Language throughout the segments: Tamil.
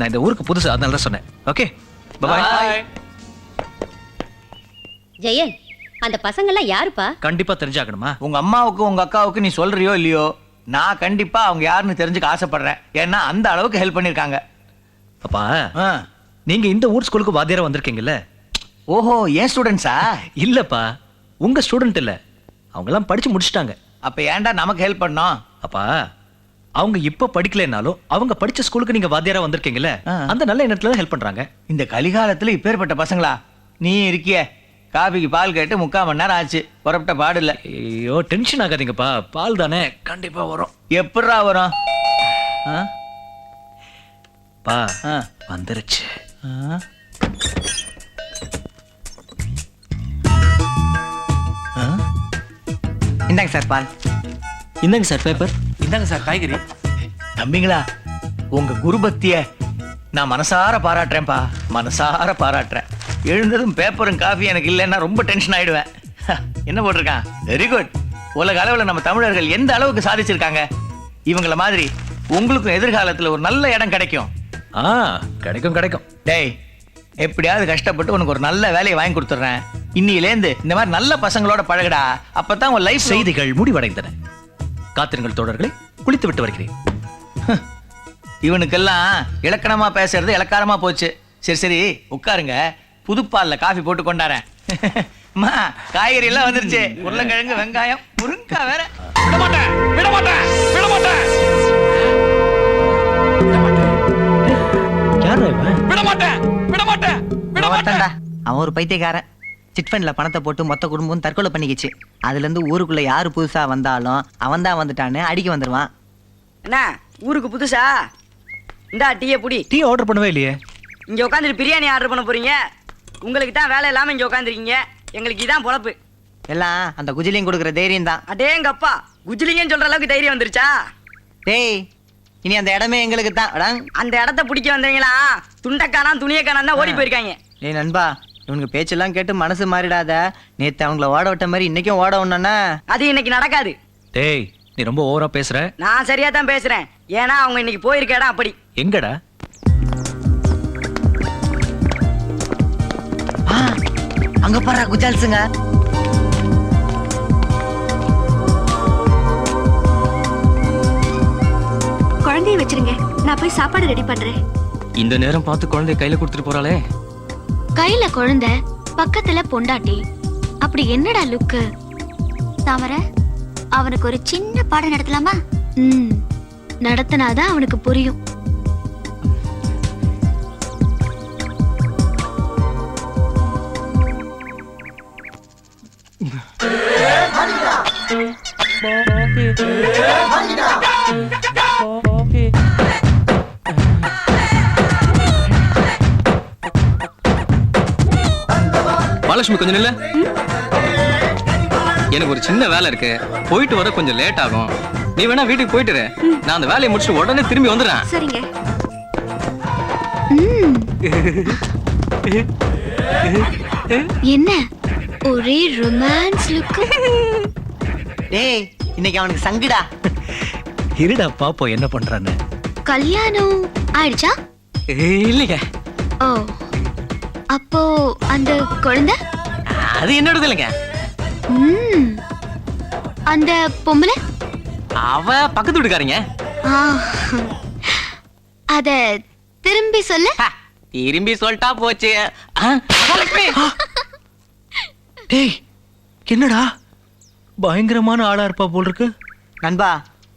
நான் இந்த ஊருக்கு புதுசு, அதனால தான் சொன்னேன். ஓகே, பாய். ஜெயன், அந்த பசங்கெல்லாம் யாருப்பா? கண்டிப்பா தெரிஞ்சாகணுமா? உங்க அம்மாவுக்கு உங்க அக்காவுக்கு நீ சொல்றியோ இல்லையோ, நான் கண்டிப்பா அவங்க யாருன்னு தெரிஞ்சுக்க ஆசைப்படுறேன். ஏன்னா அந்த அளவுக்கு ஹெல்ப் பண்ணிருக்காங்க. அப்பா, நீங்க இந்த ஊர் ஸ்கூலுக்கு வாத்தியாரா வந்திருக்கீங்கல்ல? ஓஹோ, ஏன் ஸ்டூடெண்ட்ஸா? இல்லப்பா, உங்க ஸ்டூடெண்ட் இல்ல, அவங்க எல்லாம் படிச்சு முடிச்சிட்டாங்க. அப்ப ஏன்டா நமக்கு ஹெல்ப் பண்ணோம்? அப்பா, அவங்க இப்ப படிக்கலைனாலும் அவங்க படிச்ச ஸ்கூலுக்கு நீங்க வாத்தியாரா வந்திருக்கீங்கல்ல, அந்த நல்ல எண்ணத்துல ஹெல்ப் பண்றாங்க. இந்த கலிகாலத்துல இப்பேற்பட்ட பசங்களா? நீ இருக்கிய காபிக்கு பால் கேட்டு 3/4 மணி நேரம் ஆச்சு, புறப்பட்ட பாடு இல்ல. ஐயோ, டென்ஷன் ஆகாதீங்கப்பா, பால் தானே, கண்டிப்பா வரும். எப்படா வரும்? பா, வந்துருச்சு. இந்தாங்க சார் பால். இந்தாங்க சார் பேப்பர். இந்தாங்க சார் காய்கறி. தம்பிங்களா, உங்க குருபக்திய நான் மனசார பாராட்டுறேன்ப்பா, மனசார பாராட்டுறேன். எழுந்ததும் பேப்பரும் காஃபி எனக்கு இல்லைன்னா ரொம்ப டென்ஷன் ஆயிடுவேன். என்ன போட்டிருக்கான்? Very good. உலக அளவில் நம்ம தமிழர்கள் எந்த அளவுக்கு சாதிச்சிருக்காங்க. இவங்கள மாதிரி உங்களுக்கும் எதிர்காலத்தில் ஒரு நல்ல இடம் கிடைக்கும். கிடைக்கும் கிடைக்கும். டேய், எப்படியாவது கஷ்டப்பட்டு உனக்கு ஒரு நல்ல வேலையை வாங்கி கொடுத்துட்றேன். இன்னிலேருந்து இந்த மாதிரி நல்ல பசங்களோட பழகுடா, அப்பதான் உன் லைஃப். செய்திகள் முடிவடைந்தன. காத்திருங்கள் தோழர்களே, குளித்து விட்டு வருகிறேன். இவனுக்கெல்லாம் இலக்கணமா பேசுறது இலக்காரமா போச்சு. சரி சரி உட்காருங்க, புதுப்பால்ல காஃபி போட்டு கொண்டாரேன். அம்மா, காய்கறி எல்லாம் வந்துருச்சு. உருளைக்கிழங்கு, வெங்காயம், முருங்கா வேற. அவன் ஒரு பைத்தியக்காரன். சிட்ஃபண்ட்ல பணத்தை போட்டு மொத்த குடும்பம் தற்கொலை பண்ணிக்கிச்சு. அதுல இருந்து ஊருக்குள்ள யாரு புதுசா வந்தாலும் அவன் தான் வந்துட்டான்னு அடிக்க வந்துருவான். என்ன ஊருக்கு புதுசா? இந்தா டீயை புடி. டீ ஆர்டர் பண்ணவே இல்லையே. இங்க உட்காந்துட்டு பிரியாணி ஆர்டர் பண்ண போறீங்க. உங்களுக்கு தான் வேலை இல்லாம இங்க உட்காந்துருக்கீங்க, எங்களுக்கு இதான் பொழப்பு. எல்லாம் அந்த குஜிலியும் கொடுக்குற தைரியம் தான். அடேங்கப்பா, குஜிலிங்கன்னு சொல்ற அளவுக்கு தைரியம் வந்துருச்சா? டேய், இனி அந்த இடமே எங்களுக்கு தான். அந்த இடத்த பிடிக்க வந்தீங்களா? துண்டக்கானா துணியக்கானா தான் ஓடி போயிருக்காங்க. டேய் நண்பா, இவனுக்கு பேச்செல்லாம் கேட்டு மனசு மாறிடாத. நேத்து அவங்கள ஓட விட்ட மாதிரி இன்னைக்கும் ஓட ஒண்ணா. அது இன்னைக்கு நடக்காது. டேய், நீ ரொம்ப ஓவரா பேசுற. நான் சரியா தான் பேசுறேன். ஏன்னா அவங்க இன்னைக்கு போயிருக்க இடம் அப்படி. எங்கடா? அங்க பாரு குஜால்ஸுங்க. குழந்தைய வச்சிருங்க, நான் போய் சாப்பாடு ரெடி பண்றேன். இந்த நேரம் பார்த்து குழந்தைய கையில கொடுத்துட்டு போறாளே. கையில குழந்தை, பக்கத்துல பொண்டாட்டி, அப்படி என்னடா லுக்கு? தாமர, அவனுக்கு ஒரு சின்ன பாடம் நடத்தலாமா? நடத்தினாதான் அவனுக்கு புரியும். மகாலட்சுமி, கொஞ்சம் நில்ல. எனக்கு ஒரு சின்ன வேலை இருக்கு, போயிட்டு வர கொஞ்சம் லேட் ஆகும். நீ வேணா வீட்டுக்கு போயிட்டு இரு. நான் அந்த வேலையை முடிச்சுட்டு உடனே திரும்பி வந்துடுறேன். சரிங்க. என்ன ஒரே ரொமான்ஸ் லுக்? டேய், இன்னைக்கு அவனுக்கு சங்குடா. இருடா பாப்போம் என்ன பண்றான்னு. கல்யாணம் ஆயிடுச்சா? இல்லைங்க. ஓ, அப்போ அந்த குழந்தை அது என்னோடது இல்லைங்க. அந்த பொம்பளை அவ பக்கத்து வீட்டுக்காரங்க. அத திரும்பி சொல்ல. திரும்பி சொல்லிட்டா போச்சு. டேய், என்னடா பயங்கரமான ஆளா இருப்பா போல் இருக்கு. நண்பா,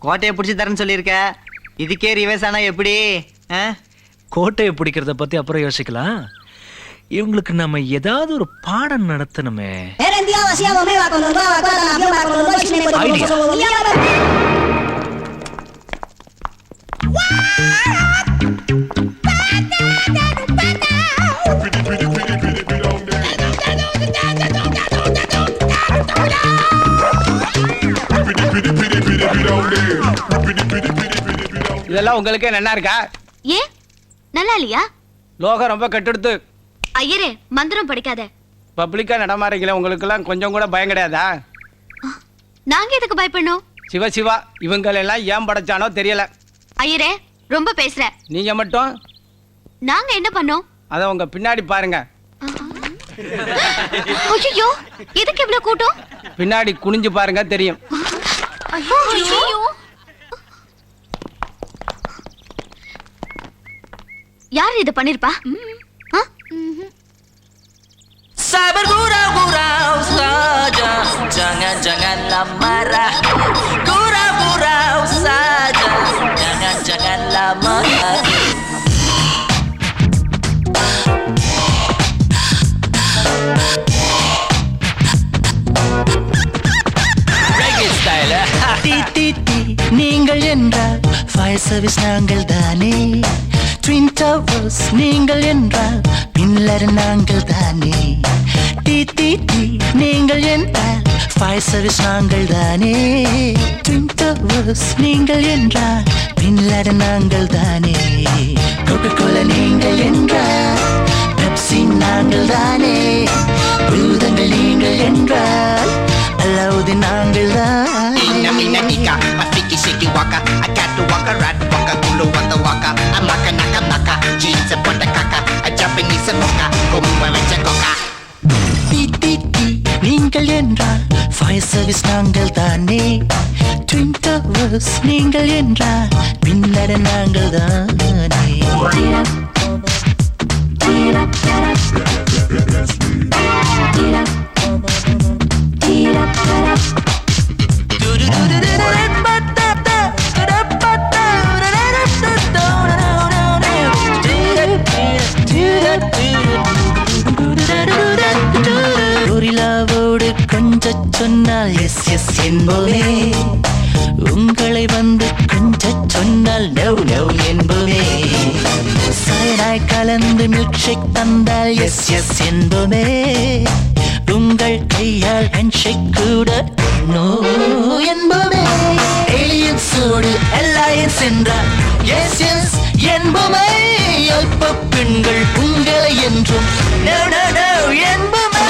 கோட்டையை பிடிச்சி தரேன்னு சொல்லியிருக்க, இதுக்கே ரிவர்ஸ் ஆனா எப்படி? கோட்டையை பிடிக்கிறத பத்தி அப்புறம் யோசிக்கலாம். இவங்களுக்கு நம்ம ஏதாவது ஒரு பாடம் நடத்தணுமே. இதெல்லாம் உங்களுக்கே நல்லா இருக்கா? ஏன் நல்லா இல்லையா? லோகம் ரொம்ப கட்டெடுத்து. ஐயரே, மந்திரம் படிக்காத. பப்ளிக்கா நடமாறீங்களே, உங்களுக்கு எல்லாம் கொஞ்சம் கூட பயம் கிடையாதா? நாங்க எதுக்கு பயப்படணும்? சிவ சிவா, இவங்க எல்லாம் ஏன் படைச்சானோ தெரியல. ஐயரே, ரொம்ப பேசுற. நீங்க மட்டும் நாங்க என்ன பண்ணோம்? அதை உங்க பின்னாடி பாருங்க. ஐயோ, எதுக்கு இவ்வளவு கூட்டம்? பின்னாடி குனிஞ்சு பாருங்க தெரியும். ஐயோ, யார் இது பண்ணிருப்பா? Sabar gurau-gurau saja, jangan-janganlah marah. Gurau-gurau saja, jangan-janganlah marah. Reggae style. நீங்கள் என்றால் ஃபயர் சர்வீஸ் நாங்கள் தானே. ட்வின் டவர்ஸ் நீங்கள் என்றால் பின்லர் நாங்கள் தானே. நீங்கள் என்றால் ஃபயர் சர்வீஸ் நாங்கள் தானே. ட்வின் டவர்ஸ் நீங்கள் என்றால் பின்லர் நாங்கள் தானே. கோகோகோலா நீங்கள் என்றால் பெப்சி நாங்கள் தானே. பூதங்கள் நீங்கள் என்றால் அலாவுதீன் நாங்கள் தானே. Nika, mafiki shiki waka, I got to waka, rat waka, kulu wata waka, I maka naka naka, jeans and pota kaka, I Japanese and mocha, kumwa vecha koka. நீங்கள் என்றால் ஃபயர் சர்வீஸ் நாங்கள் தானே. ட்வின் டவர்ஸ் நீங்கள் என்றால் பின்னர் நாங்கள் தானே. கொரில்லாவோடு கொஞ்ச சொன்னால் எஸ் எஸ் என்போமே. உங்களை வந்து கொஞ்ச சொன்னால் நோ நோ என்போமே. சயனாய் கலந்து மில்க் ஷேக் தந்தால் எஸ் எஸ் என்போமே. உங்கள் கையால் ஹேண்ட்ஷேக் கூட நோ என்போமே. ஏலியன்ஸோடு அலையன்ஸ் என்றால் எஸ் எஸ் என்போமே. அல்ப பெண்கள் உங்களை என்றும் நோ நோ நோ என்போமே.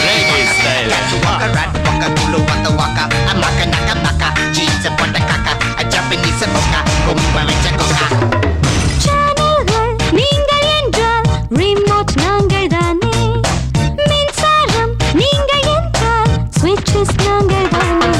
Reggae style. Got to waka, rat waka, kulu wata waka, I maka naka naka, jeans and pota kaka, I Japanese and mocha, kumwa vecha koka. சேனல்கள் நீங்கள் என்றால் ரிமோட் நாங்கள் தானே. மின்சாரம் நீங்கள் என்றால் ஸ்விட்சஸ் நாங்கள் தானே.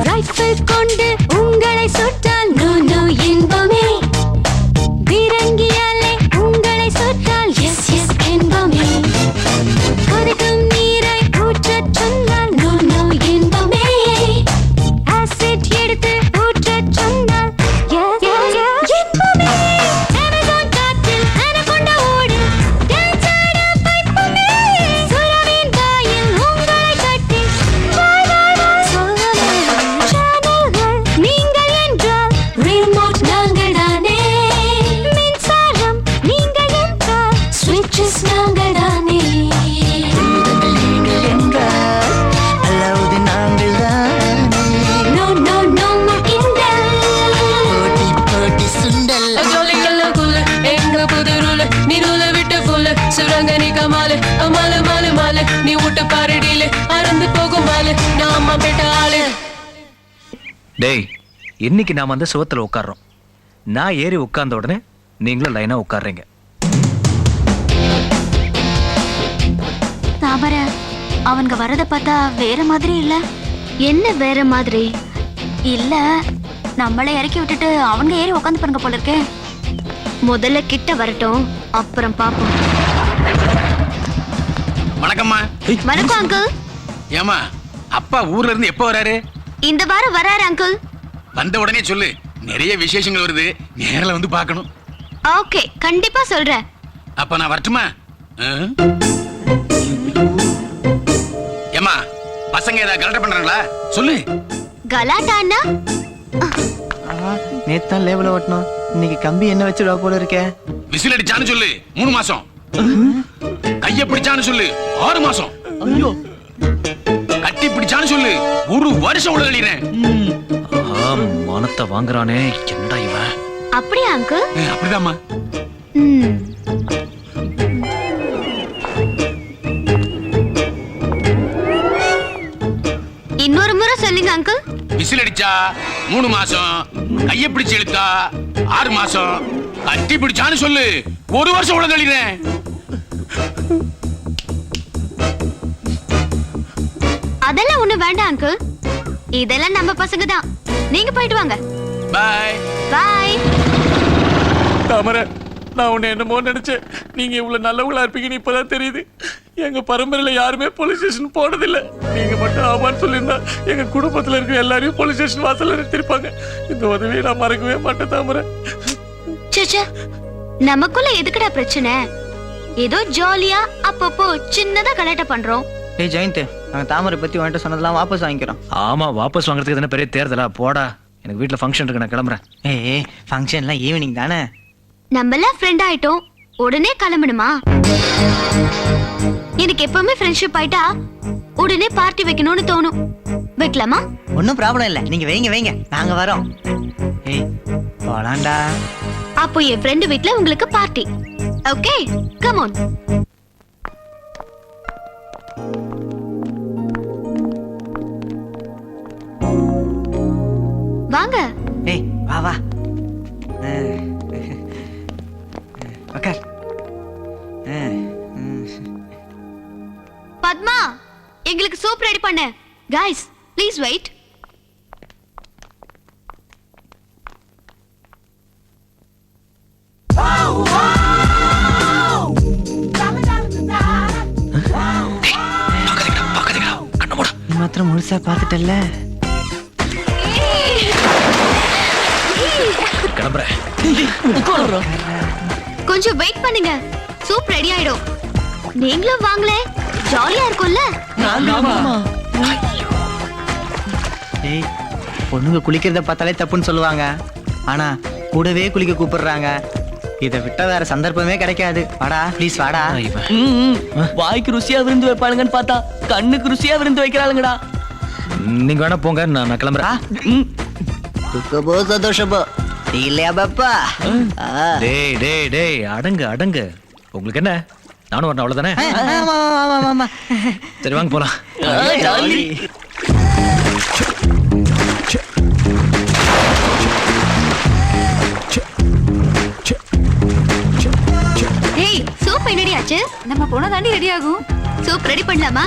ரைஃபிள் கொண்டு உங்களை சுட்டால் நோ நோ என்போமே. பீரங்கியாலே உங்களை சுட்டால் எஸ் எஸ் என்போமே. கொதிக்கும் நீரை ஊற்றச் சொன்னால் நோ நோ என்போமே. ஆசிட் எடுத்து ஊற்றச் சொன்னால் yes yes என்போமே. அமேசான் காற்றில் அனகொண்டா ஓடு டான்ஸ் ஆட வைப்போமே. சுறாவின் வாயில் உங்களை கட்டி வாய் வாய் வாய் சொல்லவே. சேனல்கள் நீங்கள் என்றால் ரிமோட் நாங்கள் தானே. மின்சாரம் நீங்கள் என்றால் ஸ்விட்சஸ் நாங்கள் தானே. பூதங்கள் நீங்கள் என்றால் அலாவுதீன் நாங்கள் தானே. நோ நோ நோ கிண்டல். போட்டி போட்டி சுண்டல். எங்க புது ரூல நீ ரூல விட்டு ஃபுல்ல சுரங்க நீ கமால மால மால மால நீ விட்டு பாரடியில அறந்து போகும் மால நாம பெட்ட ஆளு. டேய், இன்னைக்கு நாம அந்த சுவத்துல உட்கார்றோம். நான் ஏறி உட்கார்ந்த உடனே நீங்களும் லைனா உட்கார்றீங்க. தாமர, அவங்க வரத பார்த்தா வேற மாதிரி இல்ல. என்ன வேற மாதிரி இல்ல? நம்மளை இறக்கி விட்டுட்டு அவங்க ஏறி உட்காந்து பாருங்க போல இருக்கே. முதல்ல கிட்ட வரட்டும், அப்புறம் பாப்போம். வணக்கம்மா. வணக்கம் அங்கிள். ஏமா அப்பா ஊர்ல இருந்து எப்போ வராரு? இந்த வாரம் வராரு அங்கிள். வந்த உடனே சொல்லு, நிறைய விசேஷங்கள் வருது, நேரில் வந்து பார்க்கணும். ஓகே, கண்டிப்பா சொல்றேன். அப்ப நான் வரட்டுமா? ஏமா பசங்க ஏதாவது கலட்ட பண்றாங்களா சொல்லு. கலாட்டான்னா நேத்தான் லேபிள ஓட்டணும், இன்னைக்கு கம்பி என்ன வச்சிருவா போல இருக்கே. விசில் அடிச்சான்னு சொல்லு 3 மாசம். கைய பிடிச்சான்னு சொல்லு 6 மாசம். ஐயோ, கட்டி கட்டி பிடிச்சான்னு சொல்லு, ஒரு வருஷம் உள்ள கழிறேன். மானத்தை வாங்குறானே, என்னடா இவன்? அப்படியா அங்கிள்? அப்படிதாம்மா. இன்னொரு முறை சொல்லுங்க அங்கிள். விசில் அடிச்சா 3 மாசம், கைய பிடிச்சு இழுத்தா 6 மாசம், கட்டி பிடிச்சான்னு சொல்லு, ஒரு வருஷம் உள்ள கழிறேன். அதெல்லாம் ஒண்ணு வேண்டாம் அங்கிள். இதெல்லாம் நம்ம பசங்க தான். நீங்க போயிட்டு வாங்க. By by. தாமரை, நான் உன்னை என்னமோ நினைச்சேன். நீங்க இவ்வளவு நல்லவங்களா இருப்பீங்கன்னு இப்பதான் தெரியுது. எங்க பரம்பரையில யாருமே போலீஸ் ஸ்டேஷன் போனதில்லை. நீங்க மட்டும் ஆமான்னு சொல்லியிருந்தா எங்க குடும்பத்துல இருக்க எல்லாரையும் போலீஸ் ஸ்டேஷன் வாசல்ல நிறுத்திருப்பாங்க. இந்த உதவியை நான் மறக்கவே மாட்டேன் தாமரை. சேச்சே, நமக்குள்ள எதுக்குடா பிரச்சனை? ஏதோ ஜாலியா அப்பப்போ சின்னதா கலாட்டா பண்றோம். ஏய் ஜெயந்த், நாங்க தாமரை பத்தி வந்துட்டு சொன்னதெல்லாம் வாபஸ் வாங்கிக்கிறோம். ஆமா, வாபஸ் வாங்குறதுக்கு தானே பெரிய தேர்தலா? போடா, எனக்கு வீட்டுல ஃபங்க்ஷன் இருக்கு, நான் கிளம்புறேன். ஏய் ஃபங்க்ஷன்லாம் ஈவினிங் தானே. நம்மளாம் ஃப்ரெண்ட் ஆயிட்டோம், உடனே கிளம்பணுமா? எனக்கு எப்பவுமே ஃப்ரெண்ட்ஷிப் ஆயிட்டா உடனே பார்ட்டி வைக்கணும்னு தோணும். வைக்கலாமா? ஒன்றும் ப்ராப்ளம் இல்லை, நீங்க வைங்க வைங்க, நாங்க வரோம். ஏய் போலாண்டா. அப்போ என் ஃப்ரெண்டு வீட்ல உங்களுக்கு பார்ட்டி. Okay, come on. வாங்க. ஏய் வா வா. உட்கார். பத்மா, எங்களுக்கு சூப் ரெடி பண்ணு. Guys please wait. மாத்திரம் முழுசா பார்த்துட்டல்ல. கிளம்புறேன். கொஞ்சம் வெயிட் பண்ணுங்க, சூப் ரெடி ஆயிடும். நீங்களும் வாங்களே, ஜாலியா இருக்கும்ல. ஏய், பொண்ணுங்க குளிக்கிறத பார்த்தாலே தப்புன்னு சொல்லுவாங்க. ஆனா கூடவே குளிக்க கூப்பிடுறாங்க. இதை விட்டா வேற சந்தர்ப்பமே கிடைக்காது. வாடா ப்ளீஸ் வாடா. வாய்க்கு ருசியா விருந்து வைப்பாளுங்கன்னு பார்த்தா கண்ணுக்கு ருசியா விருந்து வைக்கிறாளுங்கடா. நீங்க வேணா போங்க, நான் கிளம்புறேன். துக்கபோ சந்தோஷபோ இல்லையா பாப்பா? டேய் டேய் டேய், அடங்கு அடங்கு. உங்களுக்கு என்ன, நானும் வரணும், அவ்வளவுதானே? சரி வாங்க போலாம். ஏய், சூப் என்னடி ஆச்சு? நம்ம போனா தாண்டி ரெடி ஆகும். சூப் ரெடி பண்ணலாமா?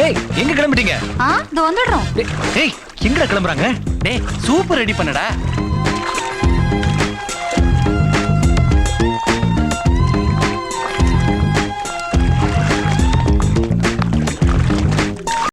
ஏய், எங்க கிளம்பிட்டீங்க? இதோ வந்துடுறோம். ஏய், எங்கடா கிளம்புறாங்க? டேய் சூப்பர் ரெடி பண்ணடா.